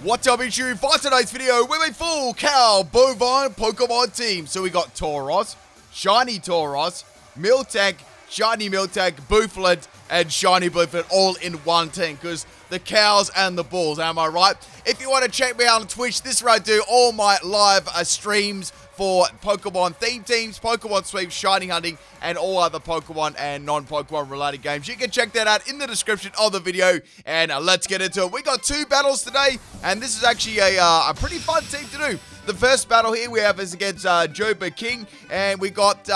What's up, YouTube? For today's video, we're a full cow bovine Pokemon team. So we got Tauros, Shiny Tauros, Miltank, Shiny Miltank, Bouffalant, and Shiny Bouffalant all in one team. Because the cows and the bulls, am I right? If you want to check me out on Twitch, this is where I do all my live streams for Pokemon theme teams, Pokemon sweeps, shiny hunting, and all other Pokemon and non-Pokemon related games. You can check that out in the description of the video, and let's get into it. We got two battles today, and this is actually a pretty fun team to do. The first battle here we have is against Joba King, and we got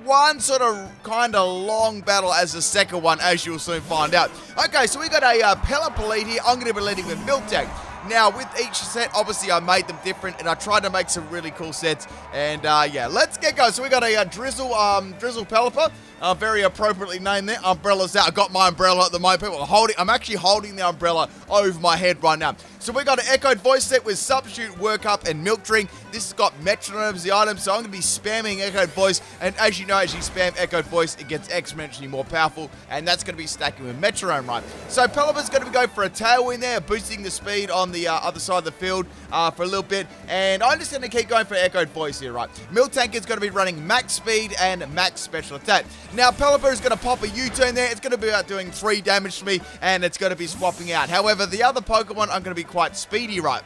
one sort of kind of long battle as the second one, as you'll soon find out. Okay, so we got a Pelipalite here. I'm going to be leading with Miltank. Now, with each set, obviously, I made them different, and I tried to make some really cool sets. And, yeah, let's get going. So, we got a Drizzle Pelipper, very appropriately named there. Umbrella's out. I got my umbrella at the moment. I'm actually holding the umbrella over my head right now. So, we got an Echoed Voice set with Substitute, Workup, and Milk Drink. This has got Metronome as the item, so I'm going to be spamming Echoed Voice. And as you know, as you spam Echoed Voice, it gets exponentially more powerful, and that's going to be stacking with Metronome, right? So, Pelipper's going to go for a Tailwind there, boosting the speed on the other side of the field for a little bit, and I'm just going to keep going for Echoed Voice here, right? Miltank is going to be running max speed and max special attack. Now, Pelipper is going to pop a U-turn there. It's going to be about doing 3 damage to me, and it's going to be swapping out. However, the other Pokemon are going to be quite speedy, right?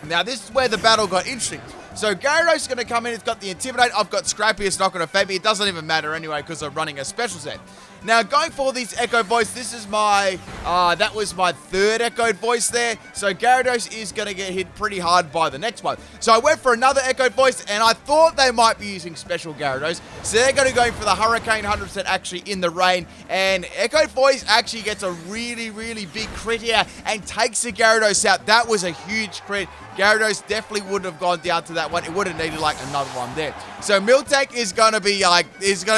Now, this is where the battle got interesting. So, Gyarados is going to come in. It's got the Intimidate. I've got Scrappy. It's not going to affect me. It doesn't even matter anyway because I'm running a special set. Now, going for these Echoed Voice, this is my, that was my third Echoed Voice there. So, Gyarados is going to get hit pretty hard by the next one. So, I went for another Echoed Voice, and I thought they might be using Special Gyarados. So, they're going to go for the Hurricane 100% actually in the rain. And Echoed Voice actually gets a really, really big crit here and takes the Gyarados out. That was a huge crit. Gyarados definitely wouldn't have gone down to that one. It would have needed like another one there. So Miltank is going to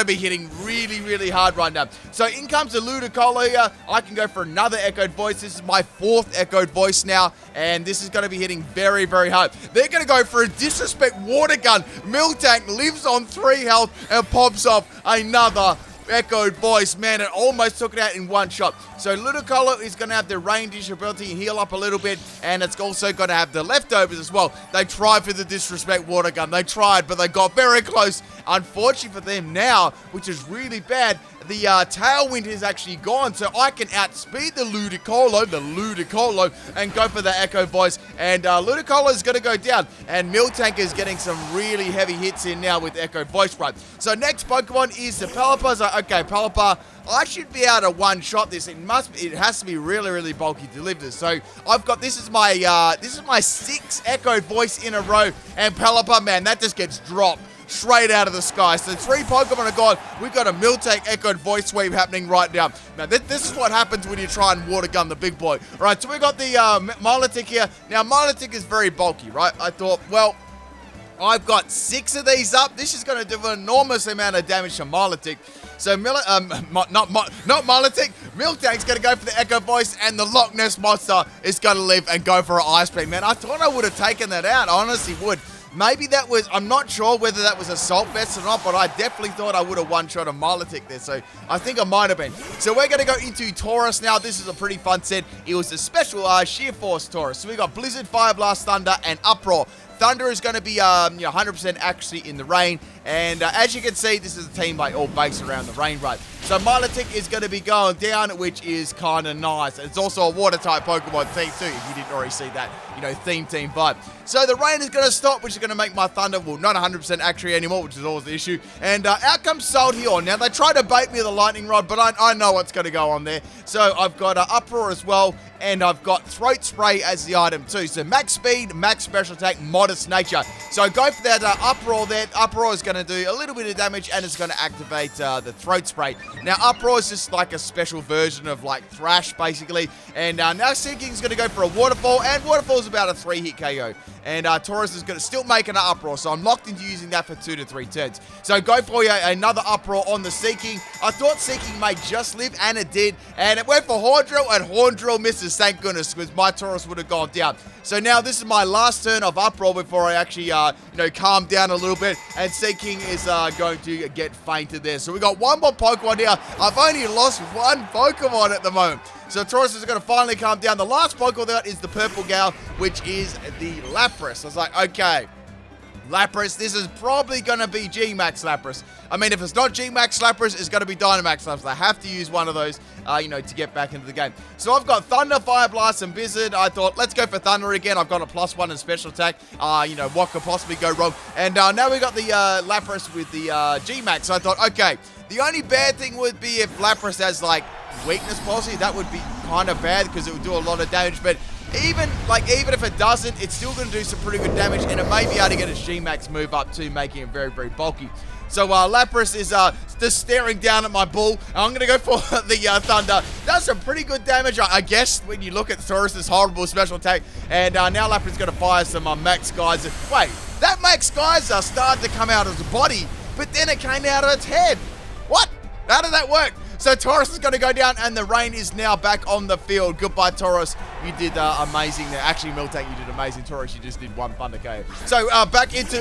be hitting really, really hard right now. So in comes the Ludicolo here. I can go for another Echoed Voice. This is my 4th Echoed Voice now, and this is going to be hitting very, very hard. They're going to go for a Disrespect Water Gun. Miltank lives on 3 health and pops off another Echoed Voice. Man, it almost took it out in one shot. So Ludicolo is going to have the Rain Dish ability and heal up a little bit, and it's also going to have the leftovers as well. They tried for the Disrespect Water Gun. They tried, but they got very close. Unfortunately for them now, which is really bad, the Tailwind is actually gone, so I can outspeed the Ludicolo, and go for the Echo Voice, and Ludicolo is going to go down, and Miltank is getting some really heavy hits in now with Echo Voice, right? So next Pokemon is the Pelipper. So, okay, Pelipper, I should be able to one-shot this. It has to be really, really bulky to live this. So I've got, this is my 6th Echo Voice in a row, and Pelipper, man, that just gets dropped straight out of the sky. So 3 Pokemon are gone. We've got a Miltank Echoed Voice sweep happening right now. Now, this is what happens when you try and water gun the big boy. All right, so we got the Miltank here. Now, Miltank is very bulky, right? I thought, well, I've got 6 of these up. This is going to do an enormous amount of damage to Miltank. So, not Miltank. Miltank's going to go for the Echo Voice, and the Loch Ness Monster is going to live and go for an Ice Beam. Man, I thought I would have taken that out. I honestly would. Maybe that was, I'm not sure whether that was Assault Vest or not, but I definitely thought I would have one-shot a Miltank there, so I think I might have been. So we're going to go into Tauros now. This is a pretty fun set. It was a special Sheer Force Tauros. So we got Blizzard, Fire Blast, Thunder, and Uproar. Thunder is going to be 100% accuracy in the rain, and as you can see, this is a team like all based around the rain, right? So Miltank is going to be going down, which is kind of nice. It's also a water-type Pokemon theme too, if you didn't already see that, theme team vibe. So the rain is going to stop, which is going to make my Thunder, well, not 100% accurate anymore, which is always the issue. And out comes Soldier. Now, they tried to bait me with a Lightning Rod, but I know what's going to go on there. So I've got Uproar as well, and I've got Throat Spray as the item too. So max speed, max special attack, modest nature. So go for that Uproar there. Uproar is going to do a little bit of damage, and it's going to activate the Throat Spray. Now, Uproar is just like a special version of like Thrash, basically. And now Seeking is going to go for a Waterfall, and Waterfall is about a 3-hit KO. And Tauros is going to still make an Uproar, so I'm locked into using that for 2 to 3 turns. So go for another Uproar on the Seeking. I thought Seeking may just live, and it did. And it went for Horn Drill, and Horn Drill misses, thank goodness, because my Tauros would have gone down. So now this is my last turn of Uproar before I actually, calm down a little bit. And Seeking is going to get fainted there. So we got one more Pokemon here. I've only lost 1 Pokemon at the moment. So Tauros is going to finally calm down. The last Pokemon that is the Purple Gal, which is the Lapras. I was like, okay, Lapras, this is probably going to be G-Max Lapras. I mean, if it's not G-Max Lapras, it's going to be Dynamax Lapras. I have to use one of those, to get back into the game. So I've got Thunder, Fire Blast, and Blizzard. I thought, let's go for Thunder again. I've got a +1 in special attack. What could possibly go wrong? And now we got the Lapras with the G-Max. So I thought, okay, the only bad thing would be if Lapras has, like, weakness policy. That would be kind of bad because it would do a lot of damage. But even if it doesn't, it's still going to do some pretty good damage, and it may be able to get its G-Max move up too, making it very, very bulky. So Lapras is just staring down at my bull. I'm going to go for the Thunder. Does some pretty good damage, I guess, when you look at Tauros' horrible special attack. And now Lapras is going to fire some Max Guys. Wait, that Max Guys started to come out of its body, but then it came out of its head. What? How did that work? So Tauros is going to go down, and the rain is now back on the field. Goodbye, Tauros. You did amazing there. Actually, Miltank, you did amazing. Tauros, you just did one Thunder KO. So back into,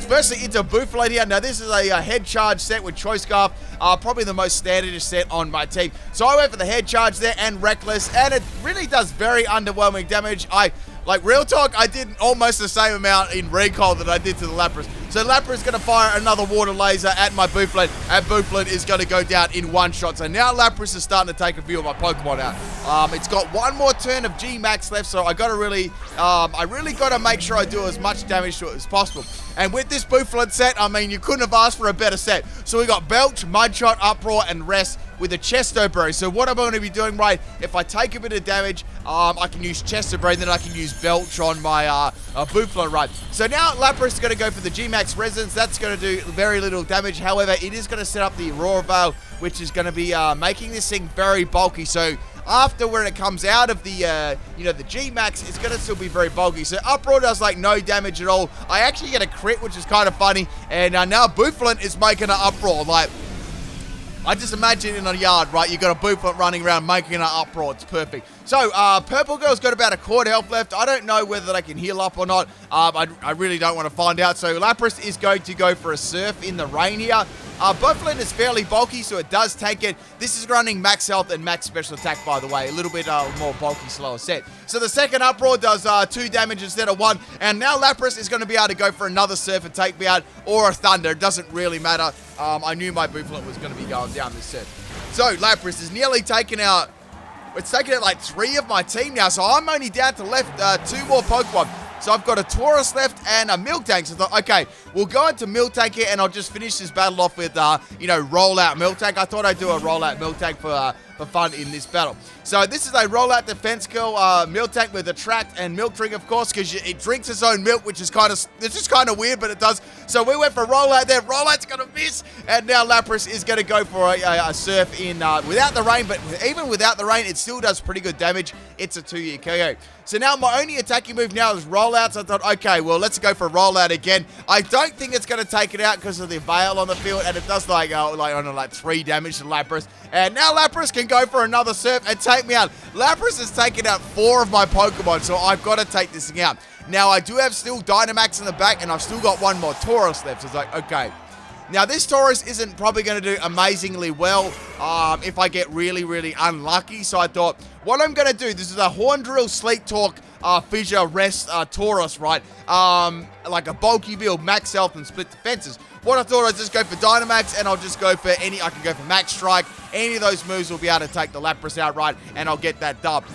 firstly into Bouffalant here. Now, this is a head charge set with Choice Scarf. Probably the most standard set on my team. So I went for the head charge there and Reckless, and it really does very underwhelming damage. Like, real talk, I did almost the same amount in recoil that I did to the Lapras. So Lapras is going to fire another water laser at my Bouffalant, and Bouffalant is going to go down in one shot. So now Lapras is starting to take a few of my Pokemon out. It's got one more turn of G-Max left, so I really got to make sure I do as much damage to it as possible. And with this Bouffalant set, I mean, you couldn't have asked for a better set. So we got Belch, Mudshot, Uproar, and Rest with a Chesto Berry. So what I'm going to be doing, right, if I take a bit of damage, I can use Chesto Berry, then I can use Belch on my Bouffalant, right? So now Lapras is going to go for the G-Max Resonance. That's going to do very little damage. However, it is going to set up the Aurora Veil, which is going to be making this thing very bulky. So after when it comes out of the, the G-Max, it's going to still be very bulky. So Uproar does, like, no damage at all. I actually get a crit, which is kind of funny. And now Bouffalant is making an Uproar. Like, I just imagine in a yard, right, you got a Bouffalant running around making an Uproar. It's perfect. So, Purple Girl's got about a quarter health left. I don't know whether they can heal up or not. I really don't want to find out. So, Lapras is going to go for a Surf in the rain here. Bouffalant is fairly bulky, so it does take it. This is running max health and max special attack, by the way. A little bit more bulky, slower set. So, the second Uproar does 2 damage instead of 1. And now Lapras is going to be able to go for another Surf and take me out, or a Thunder. It doesn't really matter. I knew my Bouffalant was going to be going down this set. So, Lapras is nearly taken out. It's taken out like 3 of my team now, so I'm only down to left 2 more Pokemon. So I've got a Tauros left and a Miltank. So I thought, okay, we'll go into Miltank here, and I'll just finish this battle off with, rollout Miltank. I thought I'd do a rollout Miltank for fun in this battle. So this is a rollout defense kill, Miltank with Attract and Milk Drink, of course, because it drinks its own milk, which is it's just kind of weird, but it does. So we went for rollout there. Rollout's going to miss, and now Lapras is going to go for a Surf in without the rain, but even without the rain, it still does pretty good damage. It's a 2-year KO. So now my only attacking move now is rollout. So I thought, okay, well, let's go for rollout again. I don't think it's going to take it out because of the Veil on the field, and it does like 3 damage to Lapras. And now Lapras can go for another Surf and take me out. Lapras has taken out 4 of my Pokemon, so I've got to take this thing out. Now, I do have still Dynamax in the back, and I've still got 1 more Tauros left. So it's like, okay. Now, this Tauros isn't probably going to do amazingly well if I get really, really unlucky. So I thought, what I'm going to do, this is a Horn Drill, Sleep Talk, Fissure, Rest, Tauros, right? Like a bulky build, max health, and split defenses. What I thought, I'd just go for Dynamax, and I'll just go for I can go for Max Strike. Any of those moves will be able to take the Lapras out, right? And I'll get that dub.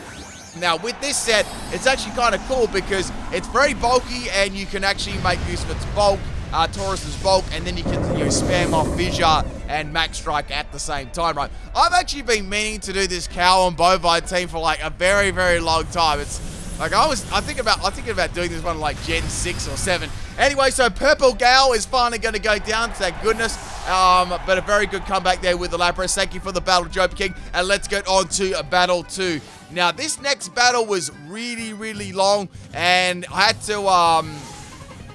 Now, with this set, it's actually kind of cool because it's very bulky, and you can actually make use of its bulk. Taurus's bulk, and then you can spam off Fissure and Max Strike at the same time, right? I've actually been meaning to do this Cow and Bovine team for like a very, very long time. It's like I thinking about doing this one like Gen 6 or 7. Anyway, so Purple Gal is finally going to go down, thank goodness. But a very good comeback there with the Lapras. Thank you for the battle, Joe King. And let's get on to battle 2. Now, this next battle was really, really long, and I had to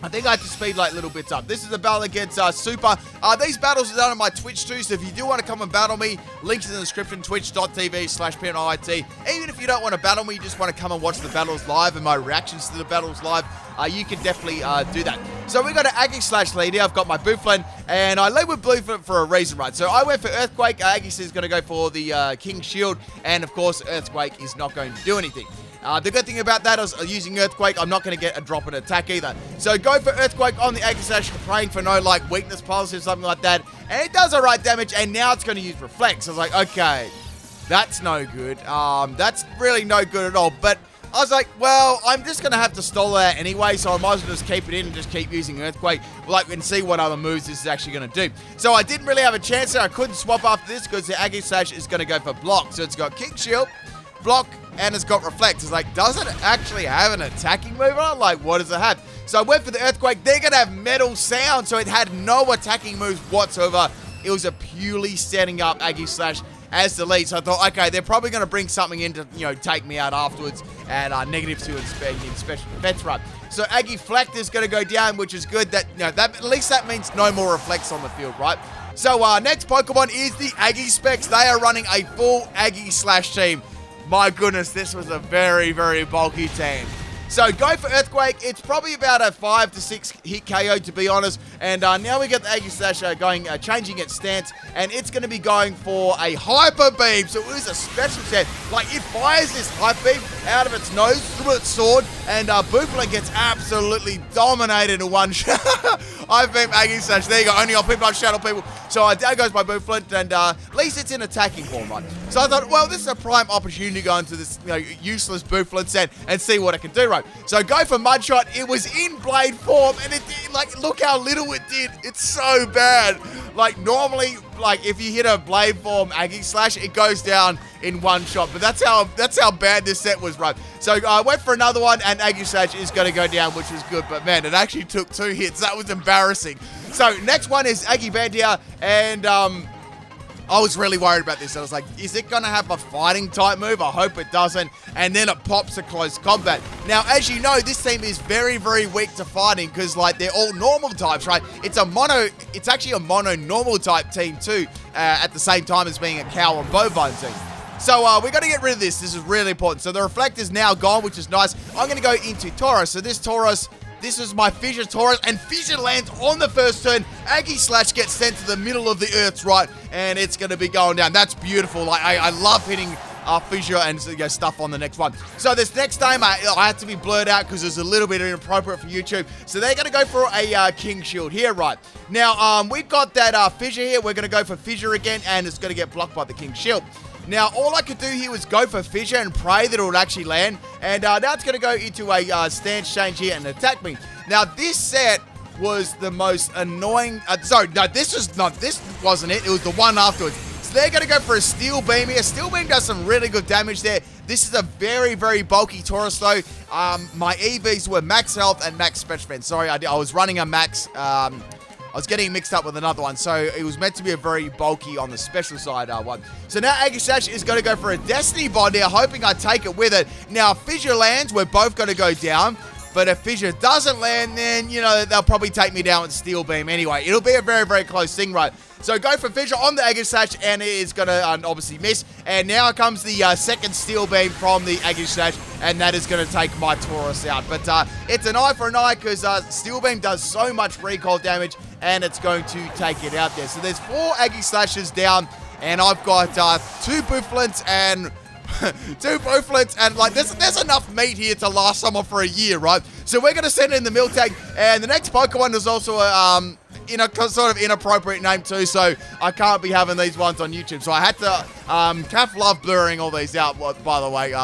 I think I had to speed like little bits up. This is a battle against Super. These battles are done on my Twitch too, so if you do want to come and battle me, links in the description, twitch.tv/PIMPNITE. Even if you don't want to battle me, you just want to come and watch the battles live and my reactions to the battles live, you can definitely do that. So we got an Aggie Slash lead here. I've got my Bouffalant, and I led with Bouffalant for a reason, right? So I went for Earthquake. Aggie is going to go for the King Shield, and of course, Earthquake is not going to do anything. The good thing about that is using Earthquake, I'm not going to get a drop in attack either. So go for Earthquake on the Aggie Slash, praying for no like weakness policy or something like that. And it does alright damage, and now it's going to use Reflect. So I was like, okay, that's no good. That's really no good at all. But I was like, well, I'm just going to have to stall that anyway, so I might as well just keep it in and just keep using Earthquake, like, and see what other moves this is actually going to do. So I didn't really have a chance there. I couldn't swap after this because the Aggie Slash is going to go for Block. So it's got King Shield, Block, and it's got Reflect. It's like, does it actually have an attacking move on? Like, what does it have? So I went for the Earthquake. They're going to have Metal Sound, so it had no attacking moves whatsoever. It was a purely setting up Aggie Slash as the lead. So I thought, okay, they're probably going to bring something in to, you know, take me out afterwards at -2 in special defense run. So Aggie Fleck is going to go down, which is good. That, you know, that at least that means no more Reflects on the field, right? So next Pokemon is the Aggie Specs. They are running a full Aggie Slash team. My goodness, this was a very, very bulky team. So go for Earthquake. It's probably about a 5 to 6 hit KO, to be honest. And now we get the Aggie Slash going, changing its stance, and it's going to be going for a Hyper Beam. So it was a special set. Like, it fires this Hyper Beam out of its nose through its sword, and Bouffalant gets absolutely dominated in one shot. I beam Aggie Slash. There you go. Only on people, not shadow people. So down goes my Bouffalant, and at least it's in attacking form, right? So I thought, well, this is a prime opportunity to go into this, you know, useless Bouffalant set and see what it can do, right? So go for Mudshot. It was in Blade form, and it did, like, look how little it did. It's so bad. Like, normally, like, if you hit a Blade form Aggie Slash, it goes down in one shot. But that's how bad this set was, right? So I went for another one, and Aggie Slash is going to go down, which was good. But man, it actually took 2 hits. That was embarrassing. So next one is Aggie Bandia, and I was really worried about this. I was like, is it going to have a fighting type move? I hope it doesn't. And then it pops to close combat. Now, as you know, this team is very, very weak to fighting because, like, they're all normal types, right? It's actually a mono normal type team too, at the same time as being a cow and bovine team. So we're going to get rid of this. This is really important. So the Reflect is now gone, which is nice. I'm going to go into Tauros. So this Tauros, this is my Fissure Tauros, and Fissure lands on the first turn. Aggie Slash gets sent to the middle of the Earth's right, and it's going to be going down. That's beautiful. Like, I love hitting Fissure and, you know, stuff on the next one. So this next time, I had to be blurred out because it's a little bit inappropriate for YouTube. So they're going to go for a King Shield here, right? Now, we've got that Fissure here. We're going to go for Fissure again, and it's going to get blocked by the King Shield. Now, all I could do here was go for Fissure and pray that it would actually land. And now it's going to go into a stance change here and attack me. Now, this set was the most annoying... sorry, no, this wasn't it. It was the one afterwards. So they're going to go for a Steel Beam here. Steel Beam does some really good damage there. This is a very, very bulky Tauros, though. My EVs were max health and max special defense. Sorry, I was running a max... I was getting mixed up with another one, so it was meant to be a very bulky on the special side one. So now Aggie Slash is going to go for a Destiny Bond here, hoping I take it with it. Now, if Fissure lands, we're both going to go down. But if Fissure doesn't land, then, you know, they'll probably take me down with Steel Beam anyway. It'll be a very, very close thing, right? So go for Fissure on the Aggie Slash, and it is going to obviously miss. And now comes the second Steel Beam from the Aggie Slash, and that is going to take my Tauros out. But it's an eye for an eye because Steel Beam does so much recoil damage, and it's going to take it out there. So there's 4 Aggie Slashes down, and I've got 2 Bouffalants and... 2 Bouffalants, and like there's enough meat here to last someone for a year, right? So we're gonna send in the Miltank, and the next Pokemon is also a in a sort of inappropriate name too, so I can't be having these ones on YouTube. So I had to Kath loved blurring all these out, by the way.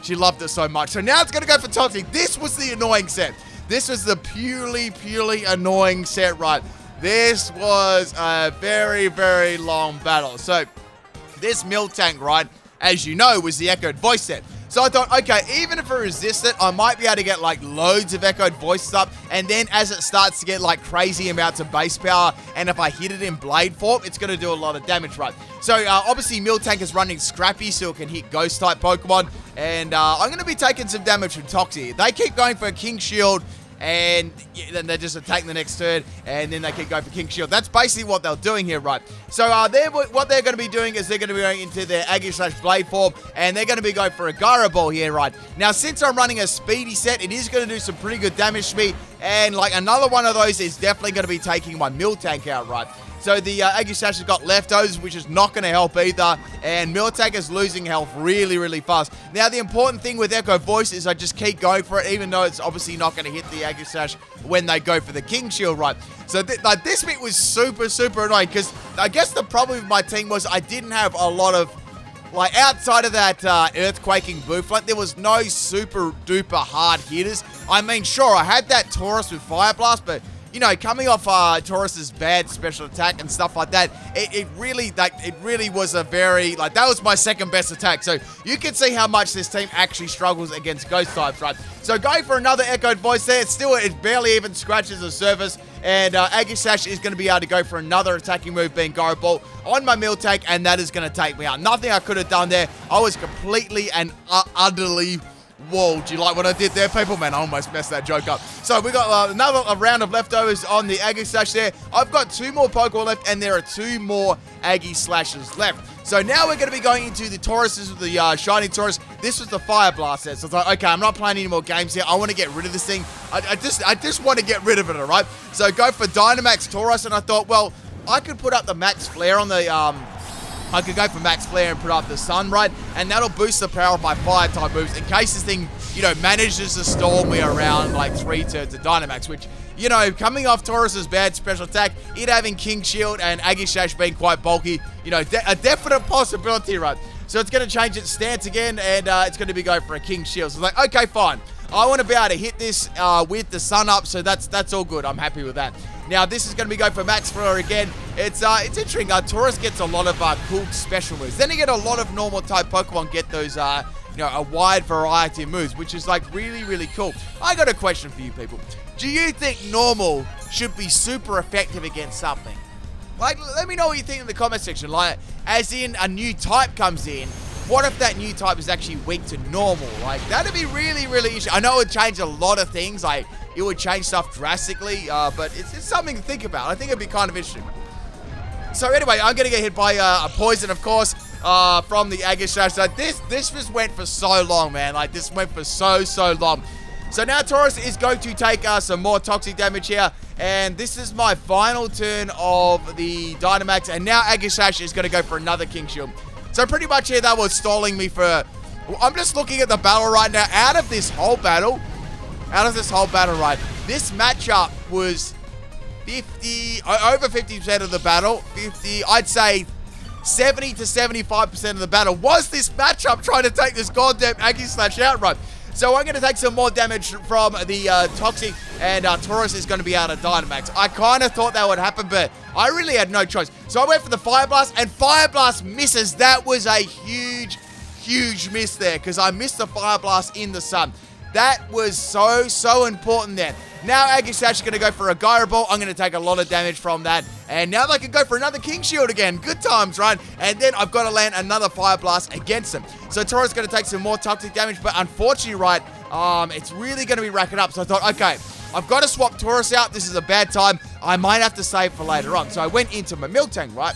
She loved it so much. So now it's gonna go for Toxic. This was the annoying set. This was the purely annoying set, right? This was a very, very long battle. So this Miltank, right, as you know, was the Echoed Voice set. So I thought, okay, even if I resist it, I might be able to get, like, loads of Echoed Voice stuff, and then as it starts to get, like, crazy amounts of base power, and if I hit it in Blade form, it's going to do a lot of damage, right? So, obviously, Miltank is running Scrappy, so it can hit Ghost-type Pokemon, and I'm going to be taking some damage from Toxie. They keep going for a King Shield, and then they just attack the next turn, and then they keep going for King Shield. That's basically what they're doing here, right? So what they're going to be doing is they're going to be going into their Aggie Slash Blade form, and they're going to be going for a Gyro Ball here, right? Now, since I'm running a speedy set, it is going to do some pretty good damage to me. And, like, another one of those is definitely going to be taking my Miltank out, right? So the Aegislash has got leftovers, which is not going to help either. And Miltank is losing health really, really fast. Now, the important thing with Echo Voice is I just keep going for it, even though it's obviously not going to hit the Aegislash when they go for the King Shield, right? So like, this bit was super, super annoying, because I guess the problem with my team was I didn't have a lot of, like, outside of that Earthquaking Bouffalant, there was no super duper hard hitters. I mean, sure, I had that Tauros with Fire Blast, but, you know, coming off Tauros's bad special attack and stuff like that, it really was a very, like, that was my second best attack. So you can see how much this team actually struggles against ghost types, right? So going for another Echoed Voice there, it barely even scratches the surface. And Aegislash is going to be able to go for another attacking move, being Gyro Ball, on my Miltank, and that is going to take me out. Nothing I could have done there. I was completely and utterly walled. Do you like what I did there, people? Man, I almost messed that joke up. So we got another round of leftovers on the Aegislash there. I've got 2 more Pokemon left, and there are 2 more Aegislashes left. So now we're going to be going into the Tauruses with the Shiny Tauros. This was the Fire Blast set. So it's like, okay, I'm not playing any more games here. I want to get rid of this thing. I just want to get rid of it, alright? So go for Dynamax Tauros, and I thought, well, I could put up the Max Flare on the, I could go for Max Flare and put up the Sun, right? And that'll boost the power of my fire type moves in case this thing, you know, manages to stall me around like 3 turns of Dynamax, which, you know, coming off Taurus's bad special attack, it having King Shield and Aegislash being quite bulky, you know, a definite possibility, right? So it's going to change its stance again, and it's going to be going for a King Shield. So it's like, okay, fine. I want to be able to hit this with the Sun up, so that's all good. I'm happy with that. Now, this is going to be going for Max Flare again. It's interesting. Tauros gets a lot of cool special moves. Then you get a lot of normal type Pokemon get those, you know, a wide variety of moves, which is like really, really cool. I got a question for you people. Do you think normal should be super effective against something? Like, let me know what you think in the comment section. Like, as in a new type comes in, what if that new type is actually weak to normal? Like, that'd be really, really interesting. I know it would change a lot of things. Like, it would change stuff drastically, but it's something to think about. I think it'd be kind of interesting. So anyway, I'm going to get hit by a poison, of course, from the Aegislash. So this just went for so long, man. Like, this went for so long. So now Tauros is going to take some more toxic damage here. And this is my final turn of the Dynamax. And now Aegislash is going to go for another King Shield. So pretty much here, that was stalling me for... I'm just looking at the battle right now. Out of this whole battle, right, this matchup was over 50% of the battle. I'd say 70 to 75% of the battle was this matchup trying to take this goddamn Aegislash out, right? So I'm going to take some more damage from the Toxic, and Tauros is going to be out of Dynamax. I kind of thought that would happen, but I really had no choice. So I went for the Fire Blast, and Fire Blast misses. That was a huge miss there, because I missed the Fire Blast in the sun. That was so important there. Now Aegislash is going to go for a Gyro Ball. I'm going to take a lot of damage from that. And now they can go for another King Shield again. Good times, right? And then I've got to land another Fire Blast against them. So Tauros is going to take some more toxic damage. But unfortunately, right, it's really going to be racking up. So I thought, okay, I've got to swap Tauros out. This is a bad time. I might have to save for later on. So I went into my Miltank, right?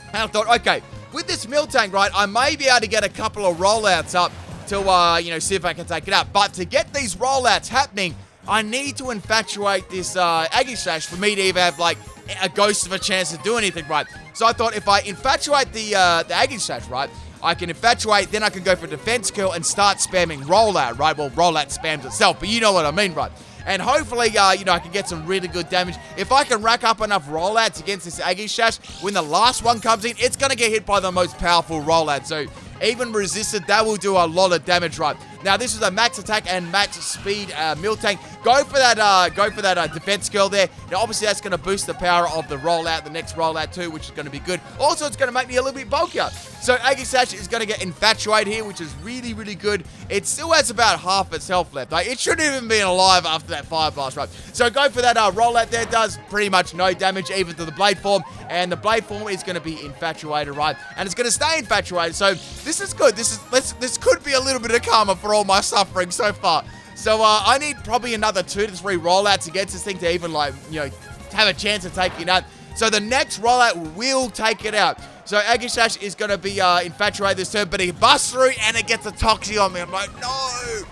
And I thought, okay, with this Miltank, right, I may be able to get a couple of rollouts up to, you know, see if I can take it out. But to get these rollouts happening, I need to infatuate this Aegislash for me to even have, like, a ghost of a chance to do anything, right? So I thought if I infatuate the Aegislash, right, I can infatuate, then I can go for defense kill and start spamming rollout, right? Well, rollout spams itself, but you know what I mean, right? And hopefully, you know, I can get some really good damage. If I can rack up enough rollouts against this Aegislash, when the last one comes in, it's going to get hit by the most powerful rollout. So even resisted, that will do a lot of damage, right? Now, this is a max attack and max speed Miltank. Go for that defense skill there. Now, obviously, that's going to boost the power of the rollout, the next rollout too, which is going to be good. Also, it's going to make me a little bit bulkier. So, Aegislash is going to get infatuated here, which is really, really good. It still has about half its health left. Like, it shouldn't even be alive after that Fire Blast, right? So, go for that rollout there. It does pretty much no damage, even to the Blade Form. And the Blade Form is going to be infatuated, right? And it's going to stay infatuated. So, this is good. This could be a little bit of karma for all my suffering so far. So I need probably another 2 to 3 rollouts against this thing to even, like, you know, have a chance of taking it out. So the next rollout will take it out. So Aegislash is going to be infatuated this turn, but he busts through and it gets a Toxie on me. I'm like, no.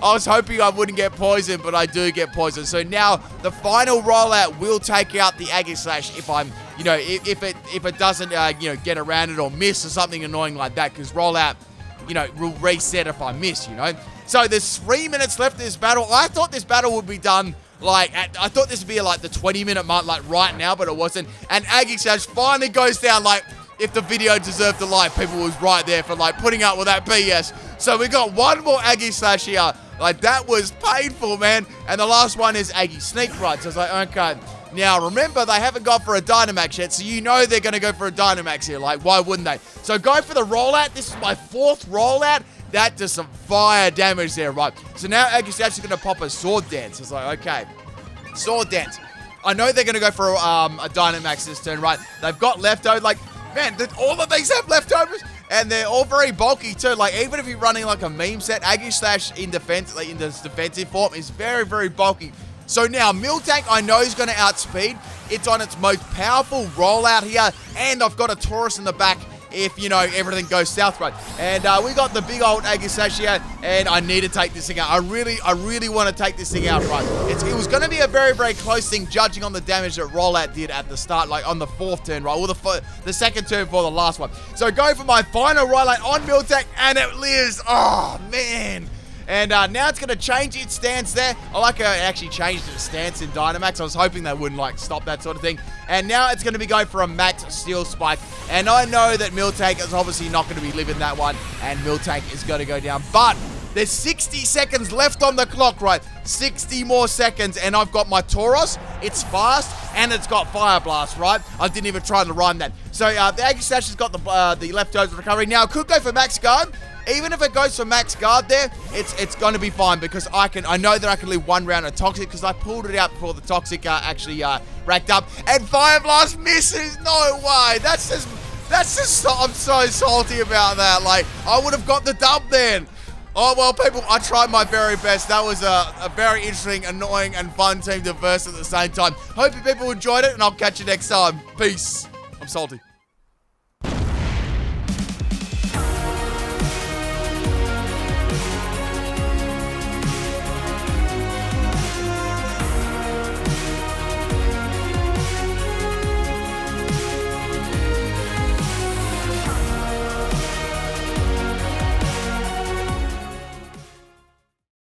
I was hoping I wouldn't get poisoned, but I do get poisoned. So now the final rollout will take out the Aegislash if I'm, you know, if it doesn't, you know, get around it or miss or something annoying like that, because rollout, you know, will reset if I miss, you know. So there's 3 minutes left in this battle. I thought this battle would be done like, I thought this would be like the 20-minute mark, like right now, but it wasn't. And Aegislash finally goes down. Like, if the video deserved a like, people was right there for like putting up with that BS. So we got one more Aegislash here. Like, that was painful, man. And the last one is Aggie Sneak Right. So it's like, okay. Now, remember, they haven't gone for a Dynamax yet, so you know they're going to go for a Dynamax here. Like, why wouldn't they? So go for the rollout. This is my 4th rollout. That does some fire damage there, right? So now Aegislash is going to pop a Sword Dance. It's like, okay, Sword Dance. I know they're going to go for a Dynamax this turn, right? They've got leftovers. Like, man, all of these have leftovers, and they're all very bulky too. Like, even if you're running like a meme set, Aegislash in defense, like in this defensive form, is very, very bulky. So now, Miltank, I know is going to outspeed. It's on its most powerful rollout here, and I've got a Tauros in the back if, you know, everything goes south, right? And we got the big old Aegislash here, and I need to take this thing out. I really want to take this thing out, right? It was going to be a very, very close thing, judging on the damage that rollout did at the start, like on the 4th turn, right? Or the 2nd turn for the last one. So go for my final rollout on Miltank, and it lives. Oh, man. And now it's going to change its stance there. I like how it actually changed its stance in Dynamax. I was hoping they wouldn't, like, stop that sort of thing. And now it's going to be going for a max Steel Spike. And I know that Miltank is obviously not going to be living that one. And Miltank is going to go down. But there's 60 seconds left on the clock, right? 60 more seconds. And I've got my Tauros. It's fast. And it's got Fire Blast, right? I didn't even try to rhyme that. So the Aegislash has got the leftovers recovery. Now, it could go for max guard. Even if it goes for max guard there, it's going to be fine, because I know that I can live 1 round of Toxic, because I pulled it out before the Toxic actually racked up. And Fire Blast misses. No way. That's just, I'm so salty about that. Like, I would have got the dub then. Oh, well, people, I tried my very best. That was a very interesting, annoying, and fun team to verse at the same time. Hope you people enjoyed it, and I'll catch you next time. Peace. I'm salty.